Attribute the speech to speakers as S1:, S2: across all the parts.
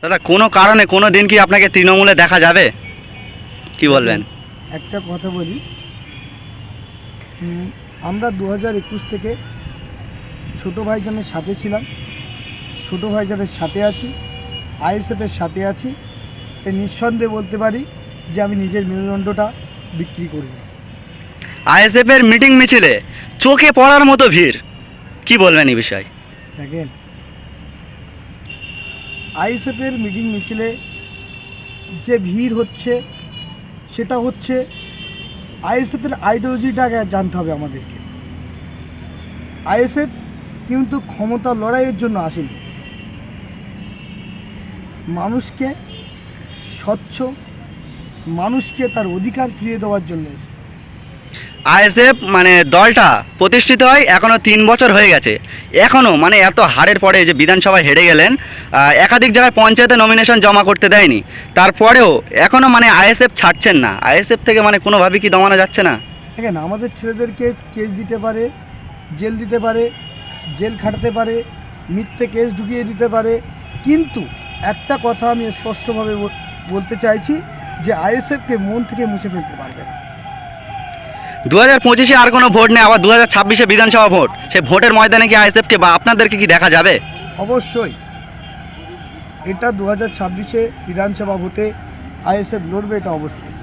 S1: দাদা কোনো কারণে কোনো দিন কি আপনাকে তৃণমূলে দেখা যাবে, কি বলবেন?
S2: একটা কথা বলি, আমরা 2021 থেকে ছোটো ভাইজানের সাথে ছিলাম, ছোটো ভাইজানের সাথে আছি, আইএসএফের সাথে আছি। তাই নিঃসন্দেহে বলতে পারি যে আমি নিজের মেরুদণ্ডটা বিক্রি করব।
S1: আইএসএফের মিটিং মিছিলে চোখে পড়ার মতো ভিড়, কি বলবেন এই বিষয়ে?
S2: দেখেন, আইএসএফের মিটিং মিছিলে যে ভিড় হচ্ছে সেটা হচ্ছে আইএসএফের আইডিওলজিটাকে জানতে হবে আমাদেরকে। আইএসএফ কিন্তু ক্ষমতা লড়াইয়ের জন্য আসেনি, মানুষকে স্বচ্ছ, মানুষকে তার অধিকার ফিরিয়ে দেওয়ার জন্য এসেছে।
S1: আইএসএফ মানে দলটা প্রতিষ্ঠিত হয় এখনও 3 বছর হয়ে গেছে, এখনও মানে এত হারের পরে যে বিধানসভায় হেরে গেলেন, একাধিক জায়গায় পঞ্চায়েতে নমিনেশন জমা করতে দেয়নি, তারপরেও এখনও মানে আইএসএফ ছাড়ছেন না। আইএসএফ থেকে মানে কোনোভাবে কি দমানো যাচ্ছে না?
S2: দেখেন, আমাদের ছেলেদেরকে কেস দিতে পারে, জেল দিতে পারে, জেল খাটাতে পারে, মিথ্যে কেস ঢুকিয়ে দিতে পারে, কিন্তু একটা কথা আমি স্পষ্টভাবে বলতে চাইছি যে আইএসএফকে মন থেকে মুছে ফেলতে পারবে না।
S1: 2025-এ আর কোনো ভোট নেই, আবার 2026-এ বিধানসভা ভোট, সেই ভোটের ময়দানে কি আইএসএফকে বা আপনাদেরকে কি দেখা যাবে?
S2: অবশ্যই, এটা 2026-এ বিধানসভা ভোটে আইএসএফ লড়বে, এটা অবশ্যই।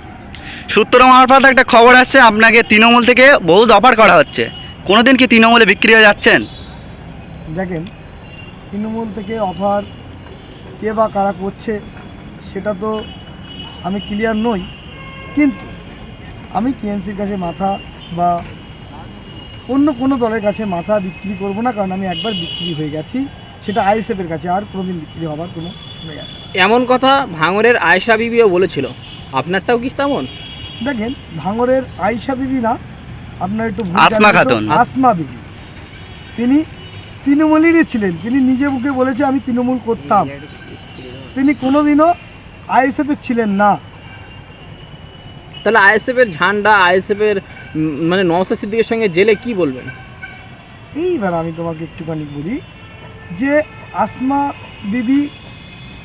S1: সূত্র মারফত একটা খবর আসছে আপনাকে তৃণমূল থেকে বহুত অফার করা হচ্ছে, কোনোদিন কি তৃণমূলে বিক্রি হয়ে যাচ্ছেন?
S2: দেখেন, তৃণমূল থেকে অফার কে বা কারা করছে সেটা তো আমি ক্লিয়ার নই, কিন্তু আমি টিএমসির কাছে মাথা বা অন্য কোনো দলের কাছে মাথা বিক্রি করব না, কারণ আমি একবার বিক্রি হয়ে গেছি, সেটা আইএসএফের কাছে আর কোনোদিন বিক্রি হবার কোনো সময় আসে না।
S3: এমন কথা ভাঙড়ের আয়েশা বিবিও বলেছিল, আপনারটাও কি তেমন?
S2: দেখেন, ভাঙড়ের আয়েশা বিবি না, আপনার একটু ভুল
S1: আসমা
S2: জানেন তো,
S1: খাতুন।
S2: আসমা বিবি, তিনি তৃণমূলেরই ছিলেন। তিনি নিজে মুখে বলেছে আমি তৃণমূল করতাম, তিনি কোনোদিনও আইএসএফের ছিলেন না।
S3: তাহলে আইএসএফের ঝান্ডা, আইএসএফের মানে নওশাদ সিদ্দিকের সঙ্গে জেলে কি বলবেন?
S2: এইবার আমি তোমাকে একটুখানি বলি যে আসমা বিবি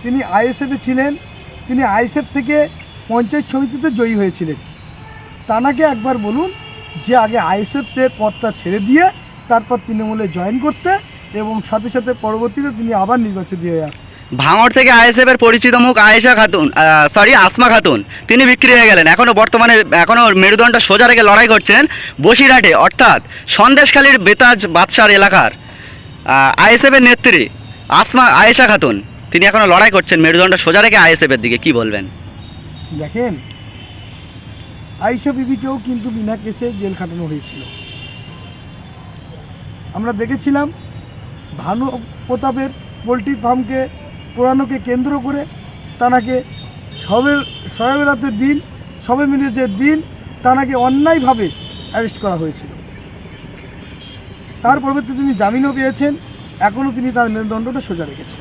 S2: তিনি আইএসএফে ছিলেন, তিনি আইএসএফ থেকে পঞ্চায়েত সমিতিতে জয়ী হয়েছিলেন। তানাকে একবার বলুন যে আগে আইএসএফের পদটা ছেড়ে দিয়ে তারপর তৃণমূলে জয়েন করতে, এবং সাথে সাথে পরবর্তীতে তিনি আবার নির্বাচিত হয়ে আসতেন।
S1: ভাঙড় থেকে আইএসএফের পরিচিত মুখ আয়েশা খাতুন, আসমা খাতুন, তিনি বিক্রি হয়ে গেলেন। এখনও মেরুদণ্ড সোজা রেখে লড়াই করছেন বসিরহাটে, অর্থাৎ সন্দেশখালীর বেতাজ বাদশার এলাকার আইএসএফের নেত্রী আয়েশা খাতুন, তিনি এখনও লড়াই করছেন মেরুদণ্ড সোজা রেখে আইএসএফের দিকে, কি বলবেন?
S2: দেখেন, আয়েশা বিবিকেও কিন্তু বিনা কেসে জেল খাটানো হয়েছিল। আমরা দেখেছিলাম ভানু প্রতাপের পোলট্রি ফার্মকে পোড়ানোকে কেন্দ্র করে তানাকে শবে বরাতের দিন, শবে মিরাজের দিন তানাকে অন্যায়ভাবে অ্যারেস্ট করা হয়েছিল। তার পরবর্তীতে তিনি জামিনও পেয়েছেন, এখনও তিনি তার মেরুদণ্ডটা সোজা রেখেছেন।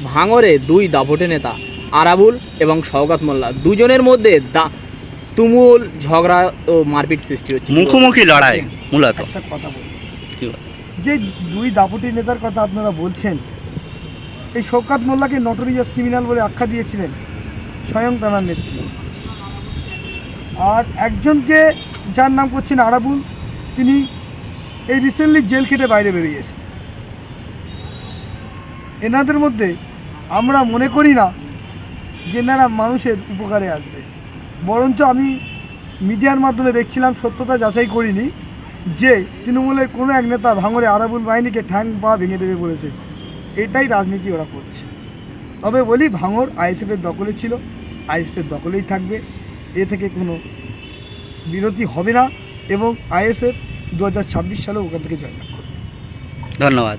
S3: ভাঙড়ে দুই দাপটে নেতা আরাবুল এবং শওকত মোল্লা, দুজনের মধ্যে তুমুল ঝগড়া ও মারপিট সৃষ্টি হচ্ছে,
S1: মুখোমুখি লড়াই মূলত।
S2: একটা কথা বলি,
S1: কি বল?
S2: যে দুই দাপুটি নেতার কথা আপনারা বলছেন, এই শওকত মোল্লাকে নটোরিয়াস ক্রিমিনাল বলে আখ্যা দিয়েছিলেন স্বয়ং তানার নেত্রী, আর একজনকে যার নাম করছেন আরাবুল, তিনি এই রিসেন্টলি জেল খেটে বাইরে বেরিয়েছেন। এনাদের মধ্যে আমরা মনে করি না যে এনারা মানুষের উপকারে আসবে, বরঞ্চ আমি মিডিয়ার মাধ্যমে দেখছিলাম, সত্যতা যাচাই করিনি, যে তৃণমূলের কোনো এক নেতা ভাঙড়ে আরাবুল বাহিনীকে ঠ্যাং পা ভেঙে দেবে বলেছে। এটাই রাজনীতি ওরা করছে। তবে বলি, ভাঙড় আইএসএফের দখলে ছিল, আইএসএফের দখলেই থাকবে, এ থেকে কোনো বিরতি হবে না, এবং আইএসএফ 2026 সালেও ওখান থেকে জয়লাভ করবে।
S1: ধন্যবাদ।